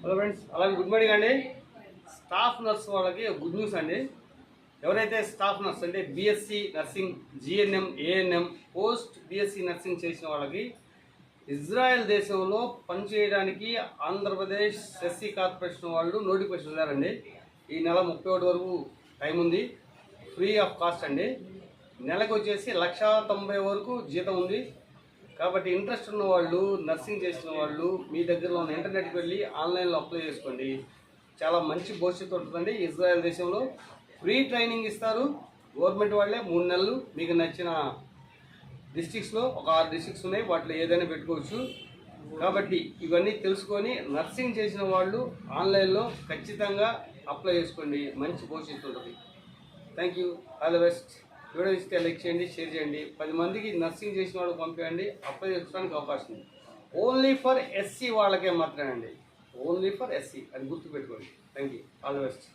Hello friends, అలాగే good morning అండి. Staff nurse వాళ్ళకి గుడ్ న్యూస్ అండి. ఎవరైతే స్టాఫ్ నర్స్ అంటే BSc nursing, GNM, ANM, post BSc nursing చేసిన వాళ్ళకి ఇజ్రాయెల్ దేశంలో పనిచేయడానికి ఆంధ్రప్రదేశ్ ఎస్సీ కార్పొరేషన్ వాళ్ళు నోటిఫికేషన్ ఇచ్చారండి. ఈ నెల 31 వరకు టైం ఉంది. ఫ్రీ ఆఫ్ కాస్ట్ అండి. నెలకు వచ్చేసి 1,90,000 వరకు జీతం ఉంది. కాబట్టి ఇంట్రెస్ట్ ఉన్న వాళ్ళు, నర్సింగ్ చేసిన వాళ్ళు మీ దగ్గరలో ఉన్న ఇంటర్నెట్కి వెళ్ళి ఆన్లైన్లో అప్లై చేసుకోండి. చాలా మంచి భవిష్యత్తు ఉంటుందండి. ఇజ్రాయెల్ దేశంలో ఫ్రీ ట్రైనింగ్ ఇస్తారు గవర్నమెంట్ వాళ్ళే. 3 నెలలు మీకు నచ్చిన డిస్ట్రిక్ట్స్లో ఒక 6 డిస్ట్రిక్ట్స్ ఉన్నాయి, వాటిలో ఏదైనా పెట్టుకోవచ్చు. కాబట్టి ఇవన్నీ తెలుసుకొని నర్సింగ్ చేసిన వాళ్ళు ఆన్లైన్లో ఖచ్చితంగా అప్లై చేసుకోండి. మంచి భవిష్యత్తు ఉంటుంది. Thank you, all the best. Video ఇస్తే లైక్ చేయండి, షేర్ చేయండి, 10 మందికి నర్సింగ్ చేసిన వాళ్ళకి పంపించండి. అప్లై చేసుకోవడానికి అవకాశం ఉంది. ఓన్లీ ఫర్ ఎస్సీ వాళ్ళకే మాత్రమే అండి. ఓన్లీ ఫర్ ఎస్సీ, అది గుర్తుపెట్టుకోండి. Thank you, all the best.